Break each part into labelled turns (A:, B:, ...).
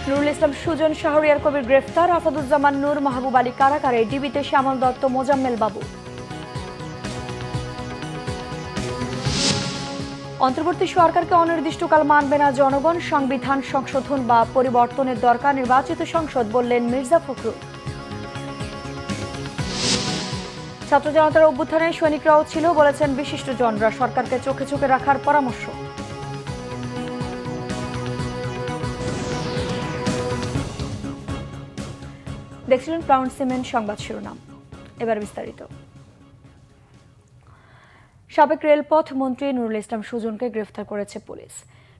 A: নুরুল ইসলাম সুজন, শাহরিয়ার কবির গ্রেফতার, আসাদুজ্জামান নূর, মাহবুব আলী কারাগারে, ডিবিতে শ্যামল দত্ত, মোজাম্মেল বাবু। অন্তর্বর্তী সরকারকে অনির্দিষ্টকাল মানবে না জনগণ, সংবিধান সংশোধন বা পরিবর্তনের দরকার নির্বাচিত সংসদ, বললেন মির্জা ফখরুল। ছাত্র জনতার অভ্যুত্থানে সৈনিকরাও ছিল, বলেছেন বিশিষ্টজনরা, সরকারকে চোখে চোখে রাখার পরামর্শ। দেখছিলেন প্রাউন্ড সিমেন্ট সংবাদ শিরোনাম, এবার বিস্তারিত। সাবেক রেলপথ মন্ত্রী নুরুল ইসলাম সুজনকে গ্রেফতার করেছে পুলিশ।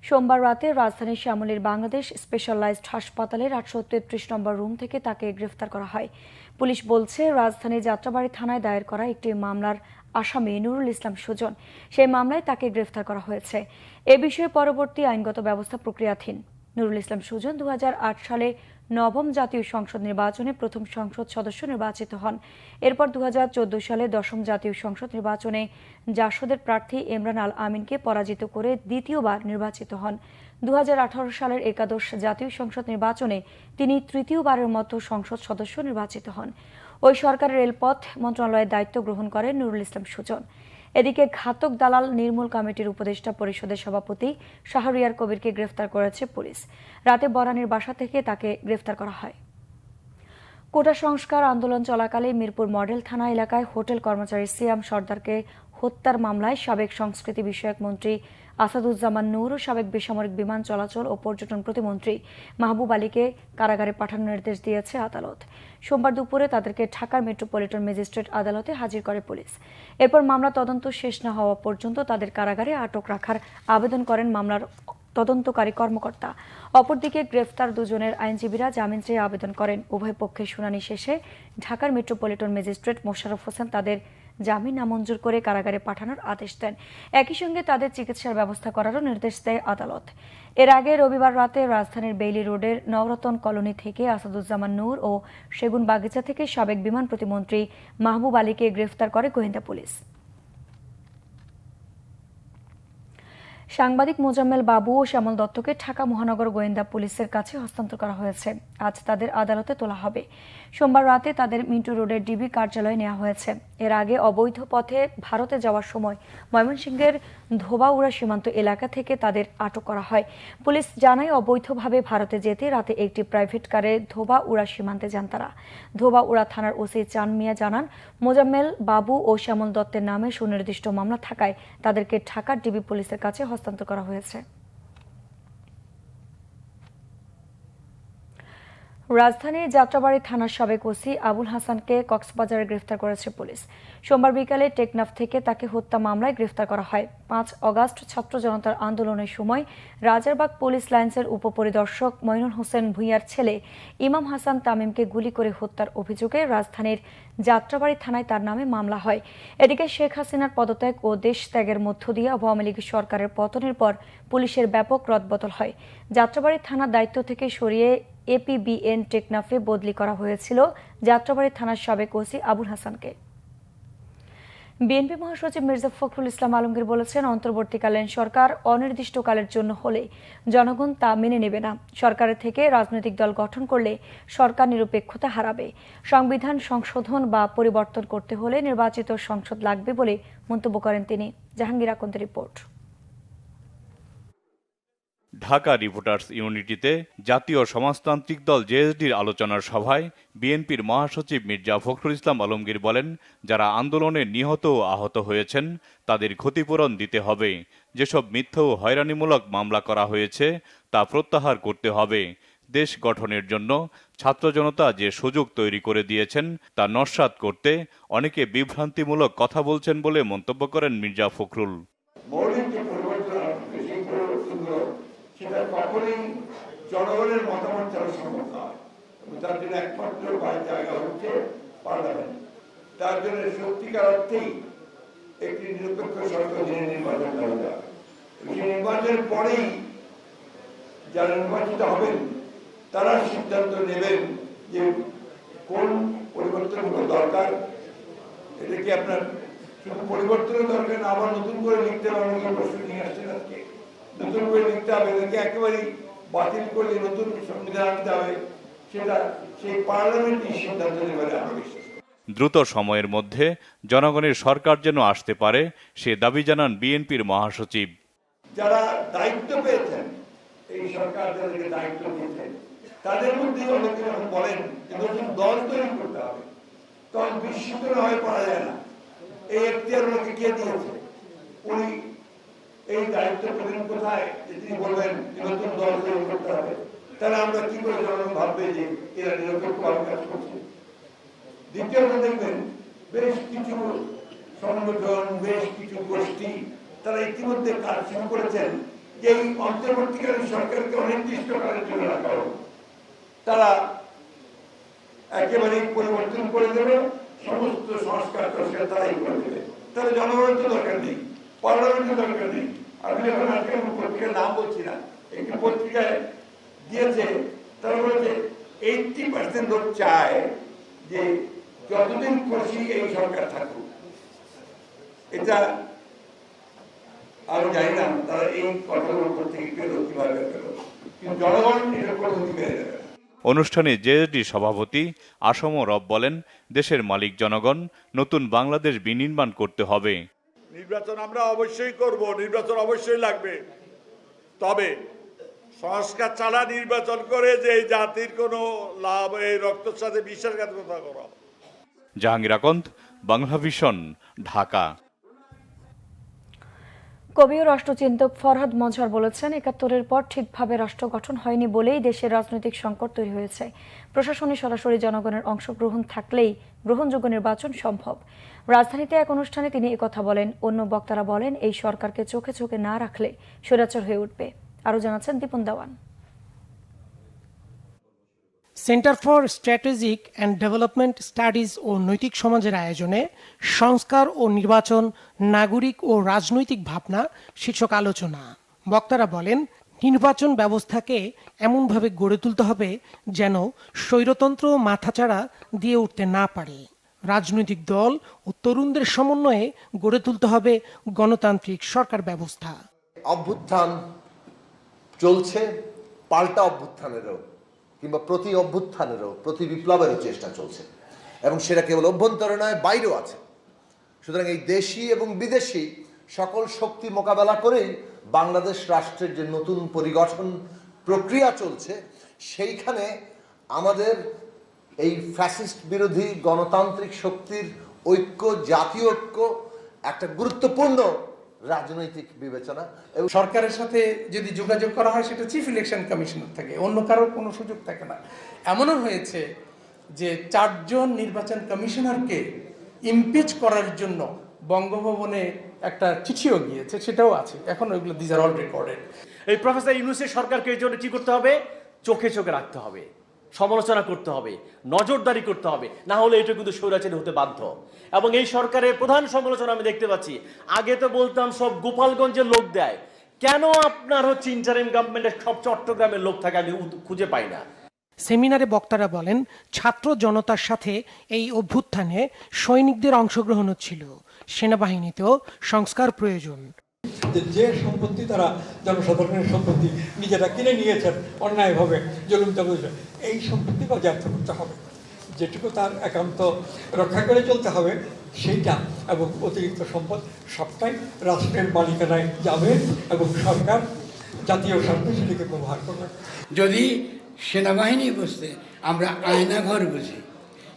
A: সোমবার রাতে রাজধানীর শ্যামলীর বাংলাদেশ স্পেশালাইজড হাসপাতালের 833 নম্বর রুম থেকে তাকে গ্রেফতার করা হয়। পুলিশ বলছে, রাজধানীর যাত্রাবাড়ী থানায় দায়ের করা একটি মামলার আসামি নুরুল ইসলাম সুজন, সেই মামলায় তাকে গ্রেফতার করা হয়েছে। এ বিষয়ে পরবর্তী আইনগত ব্যবস্থা প্রক্রিয়াধীন। নুরুল ইসলাম সুজন 2008 সালে নবম জাতীয় সংসদ নির্বাচনে প্রথম সংসদ সদস্য নির্বাচিত হন। এরপর 2014 সালে দশম জাতীয় সংসদ নির্বাচনে জাসদের প্রার্থী ইমরান আল আমিনকে পরাজিত করে দ্বিতীয়বার নির্বাচিত হন। 2018 সালের একাদশ জাতীয় সংসদ নির্বাচনে তিনি তৃতীয়বারের মতো সংসদ সদস্য নির্বাচিত হন। ওই সরকারের রেলপথ মন্ত্রণালয়ের দায়িত্ব গ্রহণ করেন নুরুল ইসলাম সুজন। এদিকে ঘাতক দালাল নির্মূল কমিটির উপদেষ্টা পরিষদের সভাপতি শাহরিয়ার কবিরকে গ্রেফতার করেছে পুলিশ। রাতে বনানীর বাসা থেকে তাকে গ্রেফতার করা হয়। কোটা সংস্কার আন্দোলন চলাকালে মিরপুর মডেল থানা এলাকায় হোটেল কর্মচারী সিয়াম সর্দারকে হত্যার মামলায় সাবেক সংস্কৃতি বিষয়ক মন্ত্রী আসাদুজ্জামান নূর ও সাবেক বেসামরিক বিমান চলাচল ও পর্যটন প্রতিমন্ত্রী মাহবুব আলীকে কারাগারে পাঠানোর নির্দেশ দিয়েছে আদালত। সোমবার দুপুরে তাদেরকে ঢাকার মেট্রোপলিটন ম্যাজিস্ট্রেট আদালতে হাজির করে পুলিশ। এরপর মামলা তদন্ত শেষ না হওয়া পর্যন্ত তাদের কারাগারে আটক রাখার আবেদন করেন মামলার তদন্তকারী কর্মকর্তা। অপরদিকে গ্রেফতার দুজনের আইনজীবীরা জামিন চেয়ে আবেদন করেন। উভয় পক্ষের শুনানি শেষে ঢাকার মেট্রোপলিটন ম্যাজিস্ট্রেট মোশাররফ হোসেন তাদের জামিন নামঞ্জুর করে কারাগারে পাঠানোর আদেশ দেন। একই সঙ্গে তাদের চিকিৎসার ব্যবস্থা করারও নির্দেশ দেয় আদালত। এর আগে রবিবার রাতে রাজধানীর বেইলি রোডের নবরতন কলোনি থেকে আসাদুজ্জামান নূর ও সেগুন বাগিচা থেকে সাবেক বিমান প্রতিমন্ত্রী মাহবুব আলীকে গ্রেফতার করে গোয়েন্দা পুলিশ। সাংবাদিক মোজাম্মেল বাবু ও শ্যামল দত্তকে ঢাকা মহানগর গোয়েন্দা পুলিশের কাছে হস্তান্তর করা হয়েছে। আজ তাদের আদালতে তোলা হবে। সোমবার রাতে তাদের মিন্টু রোডের ডিবি কার্যালয়ে নেওয়া হয়েছে। এর আগে অবৈধ পথে ভারতে যাওয়ার সময় ময়মনসিংহের ধোবাউড়া সীমান্ত এলাকা থেকে তাদের আটক করা হয়। পুলিশ জানায়, অবৈধভাবে ভারতে যেতে রাতে একটি প্রাইভেট কারে ধোবাউড়া সীমান্তে যান তারা। ধোবাউড়া থানার ওসি চান মিয়া জানান, মোজাম্মেল বাবু ও শ্যামল দত্তের নামে সুনির্দিষ্ট মামলা থাকায় তাদেরকে ঢাকার ডিবি পুলিশের কাছে হস্তান্তর করা হয়েছে। রাজধানীর যাত্রাবাড়ী থানার সাবেক ওসি আবুল হাসানকে কক্সবাজারে গ্রেফতার করেছে পুলিশ। সোমবার বিকালে টেকনাফ থেকে তাকে হত্যা মামলায় গ্রেফতার করা হয়। 5 অগাস্ট ছাত্র জনতার আন্দোলনের সময় রাজারবাগ পুলিশ লাইন্সের উপপরিদর্শক মইনুল হোসেন ভূঁইয়ার ছেলে ইমাম হাসান তামিমকে গুলি করে হত্যার অভিযোগে রাজধানীর যাত্রাবাড়ী থানায় তার নামে মামলা হয়। এদিকে শেখ হাসিনার পদত্যাগ ও দেশ ত্যাগের মধ্য দিয়ে আওয়ামী লীগ সরকারের পতনের পর পুলিশের ব্যাপক রদবদল হয়। যাত্রাবাড়ী থানার দায়িত্ব থেকে সরিয়ে এপিবিএন টেকনাফে বদলি করা হয়েছিল যাত্রাবাড়ী থানার সাবেক ওসি আবুল হাসানকে। বিএনপি মহাসচিব মির্জা ফখরুল ইসলাম আলমগীর বলেছেন, অন্তর্বর্তীকালীন সরকার অনির্দিষ্টকালের জন্য হলে জনগণ তা মেনে নেবে না। সরকারের থেকে রাজনৈতিক দল গঠন করলে সরকার নিরপেক্ষতা হারাবে। সংবিধান সংশোধন বা পরিবর্তন করতে হলে নির্বাচিত সংসদ লাগবে বলে মন্তব্য করেন তিনি। জাহাঙ্গীর আকন্দের রিপোর্ট।
B: ঢাকা রিপোর্টার্স ইউনিটিতে জাতীয় সমাজতান্ত্রিক দল জেএসডির আলোচনার সভায় বিএনপির মহাসচিব মির্জা ফখরুল ইসলাম আলমগীর বলেন, যারা আন্দোলনে নিহত ও আহত হয়েছেন তাদের ক্ষতিপূরণ দিতে হবে। যেসব মিথ্যা ও হয়রানিমূলক মামলা করা হয়েছে তা প্রত্যাহার করতে হবে। দেশ গঠনের জন্য ছাত্র জনতা যে সুযোগ তৈরি করে দিয়েছেন তা নস্যাৎ করতে অনেকে বিভ্রান্তিমূলক কথা বলছেন বলে মন্তব্য করেন মির্জা ফখরুল।
C: সেটা কখনোই জনগণের মতামত ছাড়া সম্ভব নয়। তার জন্য একমাত্র জায়গা হচ্ছে পার্লামেন্ট। তার জন্য সত্যিকার অর্থেই একটি নিরপেক্ষ সরকার নির্বাচন করা যায়। সেই নির্বাচনের পরেই যারা নির্বাচিত হবেন তারা সিদ্ধান্ত নেবেন যে কোন পরিবর্তনগুলো দরকার। এটা কি আপনার শুধু পরিবর্তনের দরকার না, আবার নতুন করে লিখতে হবে? প্রশ্ন নিয়ে আসছেন আজকে, নতুন করে লিখতে হবে নাকি একেবারেই বাতিল করলে নতুন সংবিধান আনতে হবে, সেটা সেই পার্লামেন্টই সিদ্ধান্ত নেবে বলে আমরা বিশ্বাস করি।
B: দ্রুত সময়ের মধ্যে জনগণের সরকার যেন আসতে পারে সে দাবি জানান বিএনপির মহাসচিব।
C: যারা দায়িত্ব পেয়েছেন, এই সরকার যাদেরকে দায়িত্ব দিয়েছেন, তাদের মধ্যে অনেকে যখন বলেন যে নতুন দল তৈরি করতে হবে, তখন বিস্মিত না হয়ে পড়া যায় না। এই এখতিয়ার ওনাকে কে দিয়েছে? উনি এই দায়িত্ব পেলেন কোথায় যে তিনি বলবেন যে নতুন দল তৈরি করতে হবে? তাহলে আমরা কি করে জনগণ ভাববে যে এরা নিরপেক্ষভাবে কাজ করছে? দ্বিতীয়ত দেখবেন বেশ কিছু সংগঠন, বেশ কিছু গোষ্ঠী তারা ইতিমধ্যে কাজ শুরু করেছেন যে এই অন্তর্বর্তীকালীন সরকারকে অনির্দিষ্টকালের জন্য রাখা হোক। তারা একেবারেই পরিবর্তন করে দেবে, সমস্ত সংস্কার তারাই করে দেবে। তাহলে জনগণের তো দরকার নেই, পার্লামেন্টের দরকার নেই। আমি যখন আজকে পত্রিকার নাম বলছি না, একটি পত্রিকায় দিয়েছে, তারা বলেছে 80% লোক চায় যে যতদিন খুশি এই সরকার থাকুক। এটা আমি জানি না তারা এই কথাগুলোর উপর থেকে পেলো কিভাবে পেলো, কিন্তু জনগণ এটার কোনো মেনে দেবে না।
B: অনুষ্ঠানে জেএসডি সভাপতি আসম রব বলেন, দেশের মালিক জনগণ, নতুন বাংলাদেশ বিনির্মাণ করতে হবে।
D: নির্বাচন আমরা অবশ্যই করব, নির্বাচন অবশ্যই লাগবে, তবে সংস্কার ছাড়া নির্বাচন করে যে এই জাতির কোনো লাভ, এই রক্তের সাথে বিশ্বাসঘাতকতা করা।
B: জাহাঙ্গীর আকন্দ, বাংলা ভিশন, ঢাকা।
A: কবি ও রাষ্ট্রচিন্তক ফরহাদ মজহার বলেছেন, ৭১-এর পর ঠিকভাবে রাষ্ট্র গঠন হয়নি বলেই দেশের রাজনৈতিক সংকট তৈরি হয়েছে। প্রশাসনে সরাসরি জনগণের অংশগ্রহণ থাকলেই গ্রহণযোগ্য নির্বাচন সম্ভব। রাজধানীতে এক অনুষ্ঠানে তিনি একথা বলেন। অন্য বক্তারা বলেন, এই সরকারকে চোখে চোখে না রাখলে স্বৈরাচার হয়ে উঠবে। আরও জানাচ্ছেন Dipon Dewan.
E: Centre for Strategic and Development Studies ও নৈতিক সমাজের আয়োজনে সংস্কার ও নির্বাচন, নাগরিক ও রাজনৈতিক ভাবনা শীর্ষক আলোচনা। বক্তারা বলেন, নির্বাচন ব্যবস্থাকে এমনভাবে গড়ে তুলতে হবে যেন স্বৈরতন্ত্র মাথাচাড়া দিয়ে উঠতে না পারে। রাজনৈতিক দল ও তরুণদের সমন্বয়ে গড়ে তুলতে হবে গণতান্ত্রিক সরকার ব্যবস্থা।
F: অভ্যুত্থান চলছে, পাল্টা অভ্যুত্থানেরও কিংবা প্রতি অভ্যুত্থানেরও, প্রতি বিপ্লবেরও চেষ্টা চলছে, এবং সেটা কেবল অভ্যন্তরে নয়, বাইরেও আছে। সুতরাং এই দেশি এবং বিদেশি সকল শক্তি মোকাবেলা করেই বাংলাদেশ রাষ্ট্রের যে নতুন পরিগঠন প্রক্রিয়া চলছে, সেইখানে আমাদের এই ফ্যাসিস্ট বিরোধী গণতান্ত্রিক শক্তির ঐক্য, জাতীয় ঐক্য একটা গুরুত্বপূর্ণ রাজনৈতিক বিবেচনা।
G: এবং সরকারের সাথে যদি যোগাযোগ করা হয়, সেটা চিফ ইলেকশন কমিশনার থাকে, অন্য কারোর কোনো সুযোগ থাকে না। এমনও হয়েছে যে 4 জন নির্বাচন কমিশনারকে ইমপিচ করার জন্য বঙ্গভবনে একটা চিঠিও গিয়েছে, সেটাও আছে এখন। ওইগুলো দিজ আর অল রেকর্ডেড।
H: এই প্রফেসর ইউনূসের সরকারকে এই জন্য কি করতে হবে? চোখে চোখে রাখতে হবে, সমালোচনা করতে হবে, নজরদারি করতে হবে, না হলে এটা কিন্তু স্বৈরাচারী হতে বাধ্য। এবং এই সরকারের প্রধান সমালোচনা আমি দেখতে পাচ্ছি, আগে তো বলতাম সব গোপালগঞ্জের লোক দেয়, কেন আপনার হচ্ছে ইন্টারিম গভর্নমেন্টের সব চট্টগ্রামের লোক থাকে আমি খুঁজে পাই না।
E: সেমিনারে বক্তারা বলেন, ছাত্র জনতার সাথে এই অভ্যুত্থানে সৈনিকদের অংশগ্রহণ ছিল, সেনাবাহিনীতেও সংস্কার প্রয়োজন।
I: যে সম্পত্তি তারা জনসাধারণের সম্পত্তি নিজেরা কিনে নিয়েছেন অন্যায়ভাবে, জুলুম জবরদস্তি, এই সম্পত্তি বাজেয়াপ্ত করতে হবে। যেটুকু তার একান্ত রক্ষা করে চলতে হবে সেইটা, এবং অতিরিক্ত সম্পদ সবটাই রাষ্ট্রের মালিকানায় যাবে এবং সরকার জাতীয় স্বার্থে সেটাকে ব্যবহার করবে।
J: যদি সেনাবাহিনী বুঝতে আমরা আয়নাঘর বুঝি,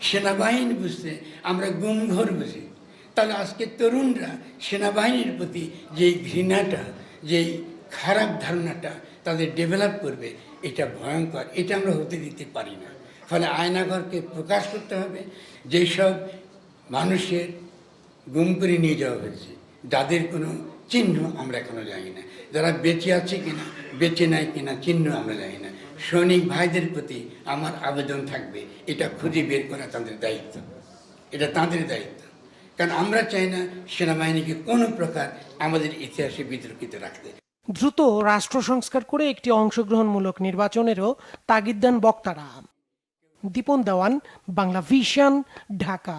J: সেনাবাহিনী বুঝতে আমরা গুমঘর বুঝি, তাহলে আজকে তরুণরা সেনাবাহিনীর প্রতি যেই ঘৃণাটা, যেই খারাপ ধারণাটা তাদের ডেভেলপ করবে, এটা ভয়ঙ্কর। এটা আমরা হতে দিতে পারি না। ফলে আয়নাঘরকে প্রকাশ করতে হবে। যেসব মানুষের গুম করে নিয়ে যাওয়া হয়েছে, যাদের কোনো চিহ্ন আমরা এখনো জানি না, যারা বেঁচে আছে কিনা, বেঁচে নাই কিনা চিহ্ন আমরা জানি না, সৈনিক ভাইদের প্রতি আমার আবেদন থাকবে, এটা খুঁজে বের করা তাদের দায়িত্ব, এটা তাদের দায়িত্ব। কারণ আমরা চাই না সেনাবাহিনীকে কোনো প্রকার আমাদের ইতিহাসে বিতর্কিত রাখতে।
E: দ্রুত রাষ্ট্র সংস্কার করে একটি অংশগ্রহণমূলক নির্বাচনেরও তাগিদ দেন বক্তারা। দীপন দেওয়ান, বাংলা ভিশন, ঢাকা।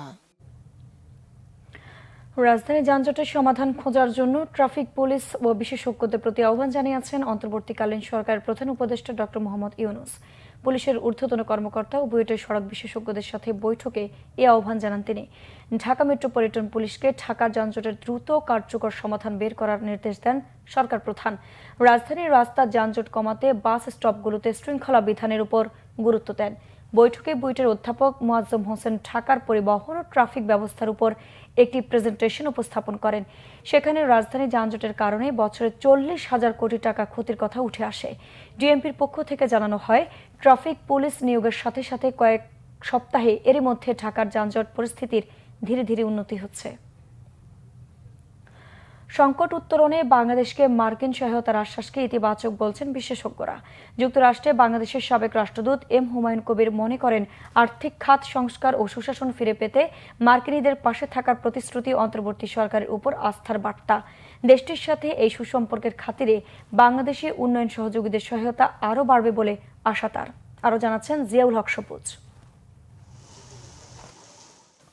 A: রাজধানী যানজটের সমাধান খোঁজার জন্য ট্রাফিক পুলিশ ও বিশেষজ্ঞদের প্রতি আহ্বান জানিয়েছেন অন্তর্বর্তীকালীন সরকারের প্রধান উপদেষ্টা ডক্টর মোহাম্মদ ইউনূস। পুলিশের ঊর্ধ্বতন কর্মকর্তা ও বুয়েটের সড়ক বিশেষজ্ঞদের সাথে বৈঠকে এই আহ্বান জানান তিনি। ঢাকা মেট্রোপলিটন পুলিশকে ঢাকার যানজটের দ্রুত কার্যকর সমাধান বের করার নির্দেশ দেন সরকার প্রধান। রাজধানীর রাস্তার যানজট কমাতে বাস স্টপগুলোতে শৃঙ্খলা বিধানের উপর গুরুত্ব দেন। বৈঠকে বুয়েটের অধ্যাপক মোয়াজ্জম হোসেন ঢাকার পরিবহন ও ট্রাফিক ব্যবস্থার উপর একটি প্রেজেন্টেশন উপস্থাপন করেন। সেখানে রাজধানী যানজটের কারণে বছরে 40,000 কোটি টাকা ক্ষতির কথা উঠে আসে। ডিএমপির পক্ষ থেকে জানানো হয়, ট্রাফিক পুলিশ নিয়োগের সাথে সাথে কয়েক সপ্তাহে এরই মধ্যে ঢাকার যানজট পরিস্থিতির ধীরে ধীরে উন্নতি হচ্ছে। সংকট উত্তরণে বাংলাদেশকে মার্কিন সহায়তার আশ্বাসকে ইতিবাচক বলছেন বিশেষজ্ঞরা। যুক্তরাষ্ট্রে বাংলাদেশের সাবেক রাষ্ট্রদূত এম হুমায়ুন কবির মনে করেন, আর্থিক খাত সংস্কার ও সুশাসন ফিরে পেতে মার্কিনীদের পাশে থাকার প্রতিশ্রুতি অন্তর্বর্তী সরকারের উপর আস্থার বার্তা। দেশটির সাথে এই সুসম্পর্কের খাতিরে বাংলাদেশি উন্নয়ন সহযোগীদের সহায়তা আরও বাড়বে বলে আশা তার। আরও জানাচ্ছেন জিয়াউল হক সবুজ।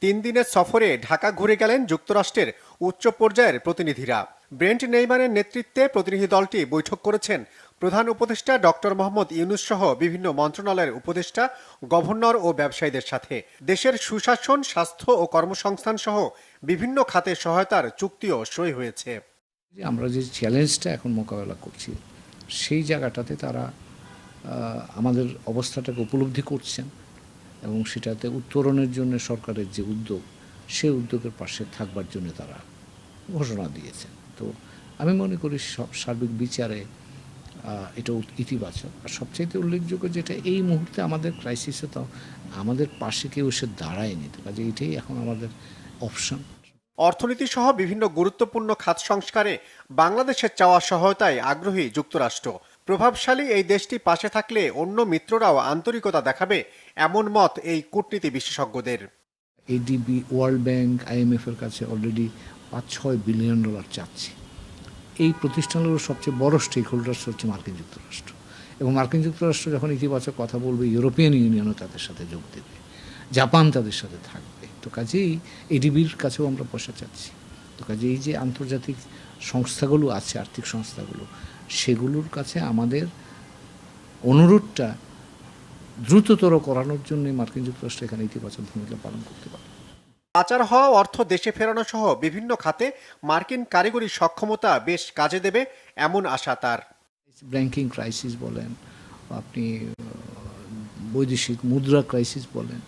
K: 3 দিনের সফরে ঢাকা ঘুরে গেলেন যুক্তরাষ্ট্রের উচ্চ পর্যায়ের প্রতিনিধিরা। ব্রেন্ট নেইমানের নেতৃত্বে প্রতিনিধি দলটি বৈঠক করেছেন প্রধান উপদেষ্টা ডক্টর মোহাম্মদ ইউনূস সহ বিভিন্ন মন্ত্রণালয়ের উপদেষ্টা, গভর্নর ও ব্যবসায়ীদের সাথে। দেশের সুশাসন, স্বাস্থ্য ও কর্মসংস্থান সহ বিভিন্ন খাতে সহায়তার চুক্তিও সই হয়েছে।
L: আমরা যে চ্যালেঞ্জটা এখন মোকাবেলা করছি, সেই জায়গাটাতে তারা আমাদের অবস্থাটাকে উপলব্ধি করছেন এবং সেটাতে উত্তরণের জন্য সরকারের যে উদ্যোগ, সেই উদ্যোগের পাশে থাকবার জন্য তারা ঘোষণা দিয়েছেন। তো আমি মনে করি সার্বিক বিচারে এটা ইতিবাচক। আর সবচাইতে উল্লেখযোগ্য যেটা, এই মুহূর্তে আমাদের ক্রাইসিসে তো আমাদের পাশে কেউ এসে দাঁড়ায়নি, তো কাজে এটাই এখন আমাদের অপশন।
K: অর্থনীতি সহ বিভিন্ন গুরুত্বপূর্ণ খাত সংস্কারে বাংলাদেশের চাওয়া সহায়তায় আগ্রহী যুক্তরাষ্ট্র। প্রভাবশালী এই দেশটি পাশে থাকলে অন্য মিত্ররাও আন্তরিকতা দেখাবে, এমন মত এই কূটনীতি বিশেষজ্ঞদের।
L: এডিবি, ওয়ার্ল্ড ব্যাংক, IMF এর কাছে অলরেডি $5-6 বিলিয়ন চাচ্ছে। এই প্রতিষ্ঠানগুলোর সবচেয়ে বড় স্টেক হোল্ডার্স হচ্ছে মার্কিন যুক্তরাষ্ট্র, এবং মার্কিন যুক্তরাষ্ট্র যখন ইতিবাচক কথা বলবে, ইউরোপিয়ান ইউনিয়নও তাদের সাথে যোগ দেবে, জাপান তাদের সাথে থাকবে। তো কাজেই এডিবির কাছেও আমরা পয়সা চাচ্ছি। তো কাজে এই যে আন্তর্জাতিক সংস্থাগুলো আছে, আর্থিক সংস্থাগুলো, সেগুলোর কাছে আমাদের অনুরোধটা দ্রুততর করানোর জন্য মার্কিন যুক্তরাষ্ট্র এখানে ইতিবাচক ভূমিকা পালন করতে পারে।
K: পাচার হওয়া অর্থ দেশে ফেরানো সহ বিভিন্ন খাতে মার্কিন কারিগরি সক্ষমতা বেশ কাজে দেবে, এমন আশা তার।
L: ব্যাংকিং ক্রাইসিস বলেন, আপনি বৈদেশিক মুদ্রা ক্রাইসিস বলেন,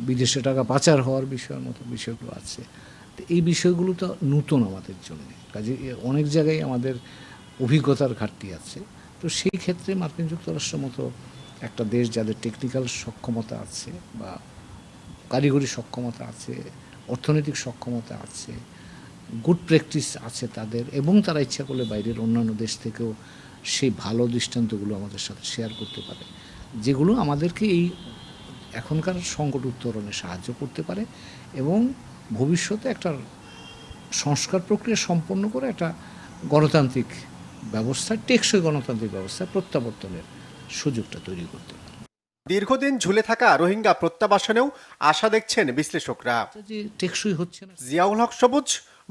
L: বিদেশে টাকা পাচার হওয়ার বিষয়ের মতো বিষয়গুলো আছে। তো এই বিষয়গুলো তো নতুন আমাদের জন্য, কাজে অনেক জায়গায় আমাদের অভিজ্ঞতার ঘাটতি আছে। তো সেই ক্ষেত্রে মার্কিন যুক্তরাষ্ট্রের মতো একটা দেশ, যাদের টেকনিক্যাল সক্ষমতা আছে বা কারিগরি সক্ষমতা আছে, অর্থনৈতিক সক্ষমতা আছে, গুড প্র্যাকটিস আছে তাদের, এবং তারা ইচ্ছা করলে বাইরের অন্যান্য দেশ থেকেও সেই ভালো দৃষ্টান্তগুলো আমাদের সাথে শেয়ার করতে পারে, যেগুলো আমাদেরকে এই এখনকার সংকট উত্তরণে সাহায্য করতে পারে এবং ভবিষ্যতে একটা সংস্কার প্রক্রিয়া সম্পন্ন করে একটা গণতান্ত্রিক ব্যবস্থা, টেকসই গণতান্ত্রিক ব্যবস্থা প্রত্যাবর্তনের সুযোগটা তৈরি করতে পারে।
K: দীর্ঘদিন ঝুলে থাকা রোহিঙ্গা প্রত্যাবাসনেও আশা দেখছেন বিশ্লেষকরা।
L: টেকসই হচ্ছে না।
K: জিয়াউল হক সবুজ,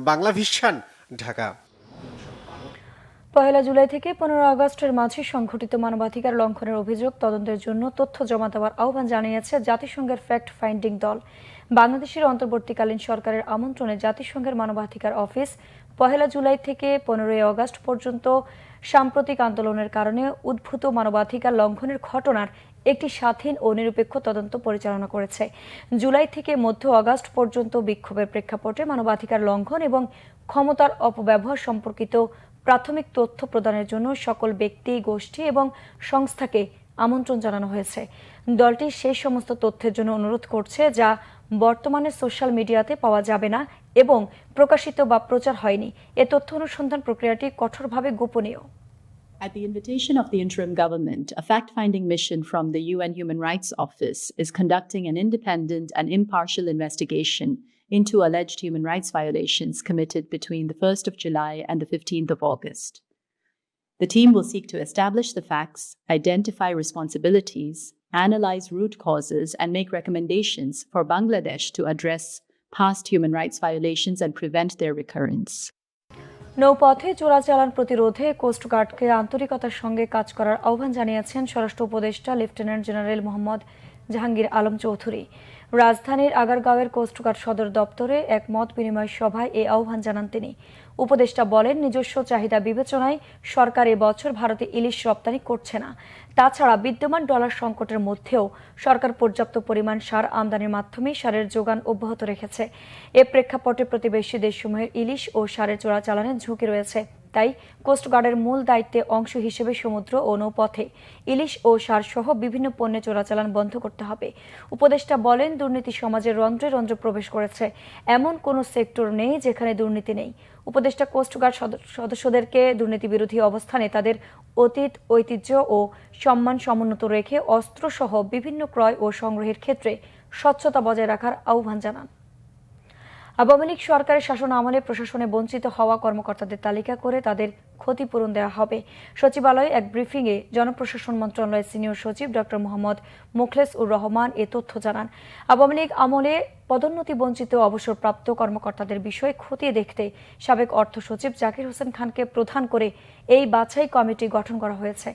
K: বাংলা ভিশন, ঢাকা।
A: 1 জুলাই থেকে 15 আগস্টের মাঝে সংঘটিত মানবাধিকার লঙ্ঘনের অভিযোগ তদন্তের জন্য তথ্য জমা দেওয়ার আহ্বান জানিয়েছে জাতিসংঘের ফ্যাক্ট ফাইন্ডিং দল। বাংলাদেশের অন্তর্বর্তীকালীন সরকারের আমন্ত্রণে জাতিসংঘের মানবাধিকার অফিস 1 জুলাই থেকে 15 আগস্ট পর্যন্ত সাম্প্রতিক আন্দোলনের কারণে উদ্ভূত মানবাধিকার লঙ্ঘনের ঘটনার একটি স্বাধীন ও নিরপেক্ষ তদন্ত পরিচালনা করেছে। জুলাই থেকে মধ্য আগস্ট পর্যন্ত বিক্ষোভের প্রেক্ষাপটে মানবাধিকার লঙ্ঘন এবং ক্ষমতার অপব্যবহার সম্পর্কিত প্রাথমিক তথ্য প্রদানের জন্য সকল ব্যক্তি, গোষ্ঠী এবং সংস্থাকে আমন্ত্রণ জানানো হয়েছে। দলটি সেই সমস্ত তথ্যের জন্য অনুরোধ করছে যা বর্তমানে সোশ্যাল মিডিয়াতে পাওয়া যাবে না এবং প্রকাশিত বা প্রচার হয়নি। এ তথ্য অনুসন্ধান প্রক্রিয়াটি কঠোরভাবে গোপনীয়।
M: At the invitation of the interim government, a fact-finding mission from the UN Human Rights Office is conducting an independent and impartial investigation into alleged human rights violations committed between the 1st of July and the 15th of August. The team will seek to establish the facts, identify responsibilities, analyze root causes, and make recommendations for Bangladesh to address past human rights violations and prevent their recurrence.
A: নৌপথে চোরাচালান প্রতিরোধে কোস্টগার্ডকে আন্তরিকতার সঙ্গে কাজ করার আহ্বান জানিয়েছেন স্বরাষ্ট্র উপদেষ্টা লেফটেন্যান্ট জেনারেল মোহাম্মদ জাহাঙ্গীর আলম চৌধুরী। রাজধানীর আগারগাঁওয়ের কোস্টগার্ড সদর দপ্তরে এক মত বিনিময় সভায় এই আহ্বান জানান তিনি। উপদেষ্টা বলেন, নিজস্ব চাহিদা বিবেচনায় সরকার এবছর ভারতে ইলিশ রপ্তানি করছে না। তাছাড়া বিদ্যমান ডলার সংকটের মধ্যেও সরকার পর্যাপ্ত পরিমাণ সার আমদানির মাধ্যমে সারের যোগান অব্যাহত রেখেছে। এ প্রেক্ষাপটে প্রতিবেশী দেশসমূহের ইলিশ ও সারের চোরাচালানের ঝুঁকি রয়েছে। তাই কোস্টগার্ডের মূল দায়িত্বে অংশ হিসেবে সমুদ্র ও নৌপথে ইলিশ ও সার সহ বিভিন্ন পণ্যের চোরাচালান বন্ধ করতে হবে। উপদেষ্টা বলেন, দুর্নীতি সমাজের রন্ধ্রে রন্ধ্রে প্রবেশ করেছে, এমন কোনো সেক্টর নেই যেখানে দুর্নীতি নেই। উপদেষ্টা কোস্টগার্ড সদস্যদেরকে দুর্নীতি বিরোধী অবস্থানে তাদের অতীত ঐতিহ্য ও সম্মান সমুন্নত রেখে অস্ত্রসহ বিভিন্ন ক্রয় ও সংগ্রহের ক্ষেত্রে স্বচ্ছতা বজায় রাখার আহ্বান জানান। আওয়ামী লীগ সরকারের শাসন আমলে প্রশাসনে বঞ্চিত হওয়া কর্মকর্তাদের তালিকা করে তাদের ক্ষতিপূরণ দেওয়া হবে। সচিবালয়ে এক ব্রিফিংয়ে জনপ্রশাসন মন্ত্রণালয়ের সিনিয়র সচিব ডক্টর মোহাম্মদ মুখলেস উর রহমান এ তথ্য জানান। আওয়ামী লীগ আমলে পদোন্নতি বঞ্চিত অবসরপ্রাপ্ত কর্মকর্তাদের বিষয়ে খতিয়ে দেখতে সাবেক অর্থ সচিব জাকির হোসেন খানকে প্রধান করে এই বাছাই কমিটি গঠন করা হয়েছে।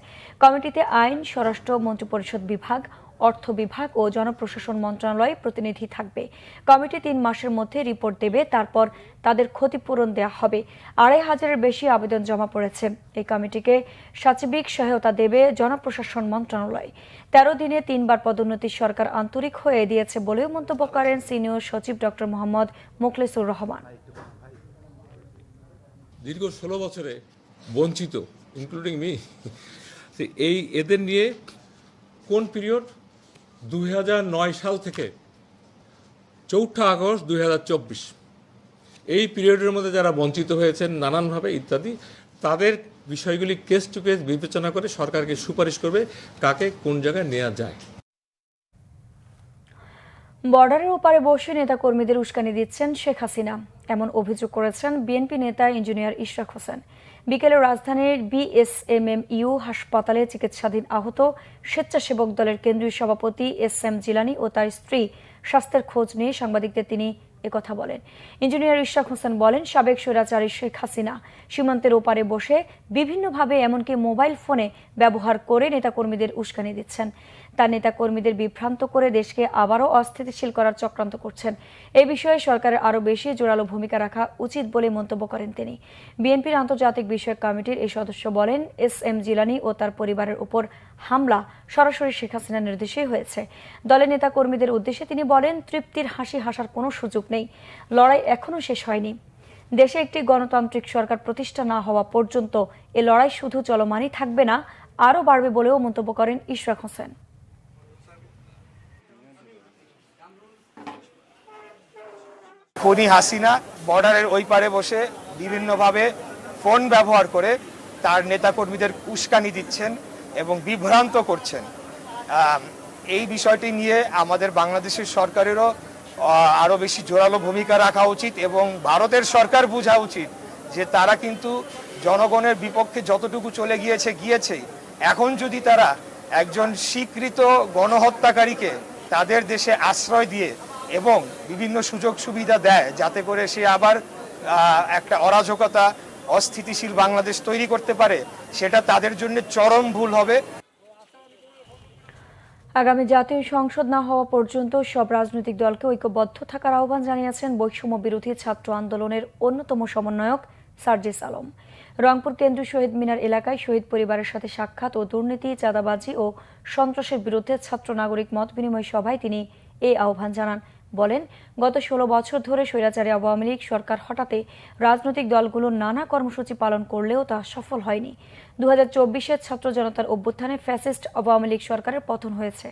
A: কমিটিতে আইন, স্বরাষ্ট্র মন্ত্রিপরিষদ বিভাগ, অর্থ বিভাগ ও জনপ্রশাসন মন্ত্রণালয় প্রতিনিধি থাকবে। কমিটি 3 মাসের মধ্যে রিপোর্ট দেবে, তারপর তাদের ক্ষতিপূরণ দেওয়া হবে। 2500-এর বেশি আবেদন জমা পড়েছে। এই কমিটিকে সাচিবিক সহায়তা দেবে জনপ্রশাসন মন্ত্রণালয়। 13 দিনে 3 বার পদোন্নতির সরকার আন্তরিক হয়ে দিয়েছে বলেও মন্তব্য করেন সিনিয়র সচিব ডক্টর মোহাম্মদ মুখলেসুর রহমান।
N: দীর্ঘ 16 বছরে বঞ্চিত, ইনক্লুডিং মি, এদের নিয়ে কোন পিরিয়ড 2009 সাল থেকে 4 আগস্ট 2024, এই পিরিয়ডের মধ্যে যারা বঞ্চিত হয়েছেন নানানভাবে ইত্যাদি, তাদের বিষয়গুলি কেস টু কেস বিবেচনা করে সরকারকে সুপারিশ করবে কাকে কোন জায়গায় নেওয়া যায়।
A: বর্ডারের ওপারে বসে নেতাকর্মীদের উস্কানি দিচ্ছেন শেখ হাসিনা, এমন অভিযোগ করেছেন বিএনপি নেতা ইঞ্জিনিয়ার ইশরাক হোসেন। বিকেলে রাজধানীর BSMMU হাসপাতালে চিকিৎসাধীন আহত স্বেচ্ছাসেবক দলের কেন্দ্রীয় সভাপতি SM জিলানী ও তার স্ত্রী স্বাস্থ্যের খোঁজ নিয়ে সাংবাদিকদের তিনি একথা বলেন। ইঞ্জিনিয়ার ইশরাক হোসেন বলেন, সাবেক স্বৈরাচারী শেখ হাসিনা সীমান্তের ওপারে বসে বিভিন্নভাবে এমনকি মোবাইল ফোনে ব্যবহার করে নেতাকর্মীদের উস্কানি দিচ্ছেন। তার নেতাকর্মীদের বিভ্রান্ত করে দেশকে আবারও অস্থিতিশীল করার চক্রান্ত করছেন। এই বিষয়ে সরকারের আরও বেশি জোরালো ভূমিকা রাখা উচিত বলে মন্তব্য করেন তিনি। বিএনপির আন্তর্জাতিক বিষয়ক কমিটির এই সদস্য বলেন, SM জিলানী ও তার পরিবারের উপর হামলা সরাসরি শেখ হাসিনার নির্দেশেই হয়েছে। দলের নেতাকর্মীদের উদ্দেশ্যে তিনি বলেন, তৃপ্তির হাসি হাসার কোনো সুযোগ নেই, লড়াই এখনও শেষ হয়নি। দেশে একটি গণতান্ত্রিক সরকার প্রতিষ্ঠা না হওয়া পর্যন্ত এ লড়াই শুধু চলমানই থাকবে না, আরও বাড়বে বলেও মন্তব্য করেন ইশরাক হোসেন।
O: খুনি হাসিনা বর্ডারের ওই পারে বসে বিভিন্নভাবে ফোন ব্যবহার করে তার নেতাকর্মীদের উস্কানি দিচ্ছেন এবং বিভ্রান্ত করছেন। এই বিষয়টি নিয়ে আমাদের বাংলাদেশের সরকারেরও আরও বেশি জোরালো ভূমিকা রাখা উচিত এবং ভারতের সরকার বোঝা উচিত যে তারা কিন্তু জনগণের বিপক্ষে যতটুকু চলে গিয়েছেই। এখন যদি তারা একজন স্বীকৃত গণহত্যাকারীকে তাদের দেশে আশ্রয় দিয়ে এবং বিভিন্ন সুযোগ সুবিধা দেয় যাতে করে সে আবার একটা অরাজকতা, অস্থিতিশীল বাংলাদেশ তৈরি করতে পারে, সেটা তাদের জন্য চরম ভুল হবে।
A: আগামী জাতীয় সংসদ না হওয়া পর্যন্ত সব রাজনৈতিক দলকে ঐক্যবদ্ধ থাকার আহ্বান জানিয়েছেন বৈষম্য বিরোধী ছাত্র আন্দোলনের অন্যতম সমন্বয়ক সার্জিস আলম। রংপুর কেন্দ্রীয় শহীদ মিনার এলাকায় শহীদ পরিবারের সাথে সাক্ষাৎ ও দুর্নীতি, চাঁদাবাজি ও সন্ত্রাসের বিরুদ্ধে ছাত্র নাগরিক মত বিনিময় সভায় তিনি এই আহ্বান জানান। বলেন, গত 16 বছর ধরে স্বৈরাচারী আওয়ামী লীগ সরকার হটাতে রাজনৈতিক দলগুলো নানা কর্মসূচি পালন করলেও তা সফল হয়নি। 2024-এর ছাত্র জনতার অভ্যুত্থানে ফ্যাসিস্ট আওয়ামী লীগ সরকারের পতন হয়েছে।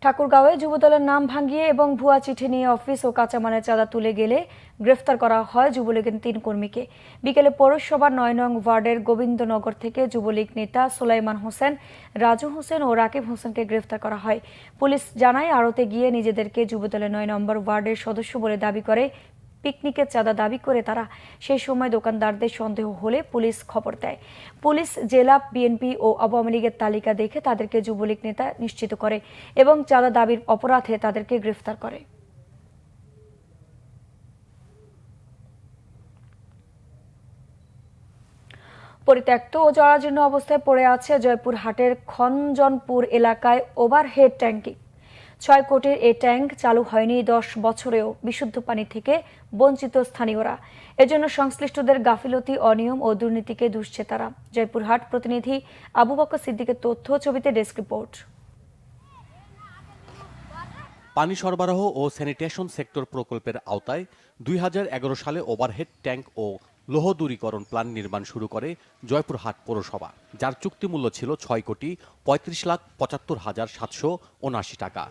A: ঠাকুরগাঁওয়ে যুবদলের নাম ভাঙিয়ে এবং ভুয়া চিঠি নিয়ে অফিস ও কাঁচামালের চাঁদা তুলে গেলে গ্রেফতার করা হয় যুবলীগের 3 কর্মীকে। বিকেলে পৌরসভার 9 নং ওয়ার্ডের গোবিন্দনগর থেকে যুবলীগ নেতা সুলাইমান হোসেন, রাজু হোসেন ও রাকিব হোসেনকে গ্রেফতার করা হয়। পুলিশ জানায়, আড়তে গিয়ে নিজেদেরকে যুবদলের 9 নম্বর ওয়ার্ডের সদস্য বলে দাবি করে পিকনিকের চাঁদা দাবি করে তারা সেই সময় দোকানদারদের সন্দেহ হলে পুলিশ খবর দেয়। পুলিশ জেলা বিএনপি ও আওয়ামী লীগের তালিকা দেখে তাদেরকে যুবলীগ নেতা নিশ্চিত করে এবং চাঁদা দাবির অপরাধে তাদেরকে গ্রেফতার করে। পরিত্যক্ত ও জরাজীর্ণ অবস্থায় পড়ে আছে জয়পুরহাটের খঞ্জনপুর এলাকায় ওভারহেড ট্যাঙ্কি। 6 কোটির এই ট্যাঙ্ক চালু হয়নি 10 বছরেও বিশুদ্ধ পানি থেকে বঞ্চিত স্থানীয়রা। এজন্য সংশ্লিষ্টদের গাফিলতি, অনিয়ম ও দুর্নীতিকে দুষছে তারা। জয়পুরহাট প্রতিনিধি আবু বকর সিদ্দিকের তথ্য, ছবিতে ডেস্ক রিপোর্ট।
P: পানি সরবরাহ ও স্যানিটেশন সেক্টর প্রকল্পের আওতায় 2011 সালে ওভারহেড ট্যাঙ্ক ও লৌহ দূরীকরণ প্ল্যান্ট নির্মাণ শুরু করে জয়পুরহাট পৌরসভা, যার চুক্তিমূল্য ছিল 6,35,75,779 টাকা।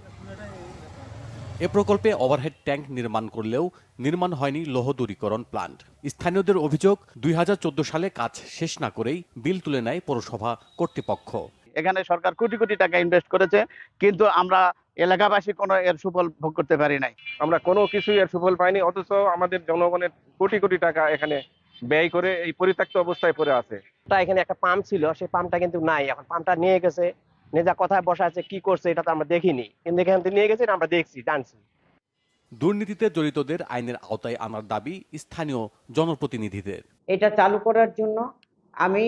P: এ প্রকল্পে ওভারহেড ট্যাঙ্ক নির্মাণ করলেও নির্মাণ হয়নি লৌহ দূরীকরণ প্ল্যান্ট। স্থানীয়দের অভিযোগ, 2014 সালে কাজ শেষ না করেই বিল তুলে নেয় পৌরসভা কর্তৃপক্ষ।
Q: এখানে সরকার কোটি কোটি টাকা ইনভেস্ট করেছে, কিন্তু আমরা এলাকাবাসী কোনো এর সুফল ভোগ করতে পারি নাই।
R: আমরা কোনো কিছুই এর সুফল পাইনি, অথচ আমাদের জনগণের কোটি কোটি টাকা এখানে ব্যয় করে এই পরিত্যক্ত অবস্থায় পড়ে আছে।
S: এখানে একটা পাম্প ছিল, সেই পাম্পটা কিন্তু নাই। এখন পাম্পটা নিয়ে গেছে, নিজা কোথায় বসা আছে, কি করছে এটা তো আমরা দেখিনি, কিন্তু এখান থেকে নিয়ে গেছে, আমরা দেখছি, জানছি।
P: দুর্নীতিতে জড়িতদের আইনের আওতায় আনার দাবি স্থানীয় জনপ্রতিনিধিদের।
T: এটা চালু করার জন্য আমি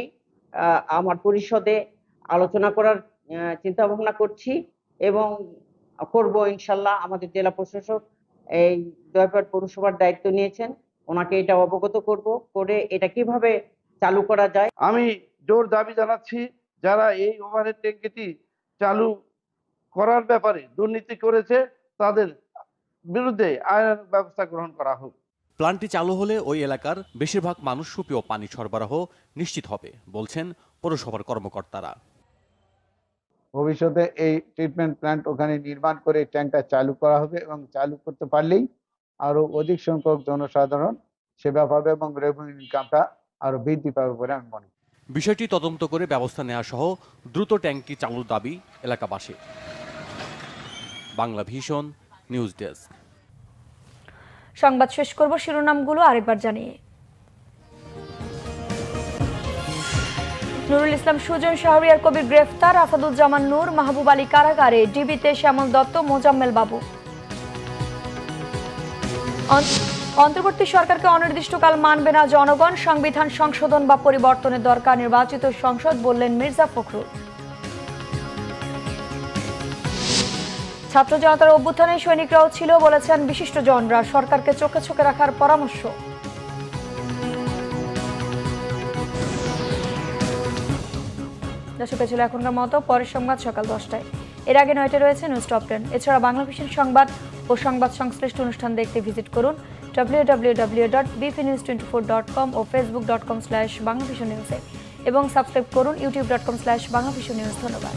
T: আমার পরিষদে আলোচনা করার চিন্তা ভাবনা করছি এবং করব ইনশাল্লাহ। আমাদের জেলা প্রশাসক এই জয়পুরহাট পৌরসভার দায়িত্ব নিয়েছেন, ওনাকে এটা অবগত করব, করে এটা কিভাবে চালু করা যায়।
U: আমি জোর দাবি জানাচ্ছি, যারা এই ওভারহেড ট্যাঙ্কিটি চালু করার ব্যাপারে দুর্নীতি করেছে তাদের বিরুদ্ধে আইনানুগ ব্যবস্থা গ্রহণ করা হোক।
P: প্ল্যান্টটি চালু হলে ওই এলাকার বেশিরভাগ মানুষ সুপেয় পানি সরবরাহ নিশ্চিত হবে, বলছেন পৌরসভার কর্মকর্তারা।
V: ভবিষ্যতে এই ট্রিটমেন্ট প্ল্যান্ট ওখানে নির্মাণ করে ট্যাঙ্কটা চালু করা হবে এবং চালু করতে পারলেই আরো অধিক সংখ্যক জনসাধারণ সেবা পাবে এবং রেভিনিউ ইনকামটা আরো বৃদ্ধি পাবে বলে আমি মনে করি।
P: বিষয়টি তদন্ত করে ব্যবস্থা নেওয়া সহ দ্রুত ট্যাঙ্কটি চালুর দাবি এলাকাবাসী। Bangla vision news desk.
A: সংবাদ শেষ করব শিরোনামগুলো আরেকবার জানিয়ে। নুরুল ইসলাম সুজন, শাহরিয়ার কবির গ্রেফতার, আসাদুজ্জামান নূর, মাহবুব আলী কারাগারে, ডিবিতে শ্যামল দত্ত, মোজাম্মেল বাবু। অন্তর্বর্তী সরকারকে অনির্দিষ্টকাল মানবে না জনগণ, সংবিধান সংশোধন বা পরিবর্তনের দরকার নির্বাচিত সংসদ, বললেন মির্জা ফখরুল। ছাত্র জনতার অভ্যুত্থানে সৈনিকরাও ছিল, বলেছেন বিশিষ্টজনরা, সরকারকে চোখে চোখে রাখার পরামর্শ। দর্শক, ছিল এখনকার মতো, পরের সংবাদ সকাল 10টায়। এর আগে 9টায় রয়েছে নিউজ টপ 10। এছাড়া বাংলা ভিশন সংবাদ ও সংবাদ সংশ্লিষ্ট অনুষ্ঠান দেখতে ভিজিট করুন www.bpnews24.com ও facebook.com/banglavisionnews এবং সাবস্ক্রাইব করুন youtube.com/banglavisionnews। ধন্যবাদ।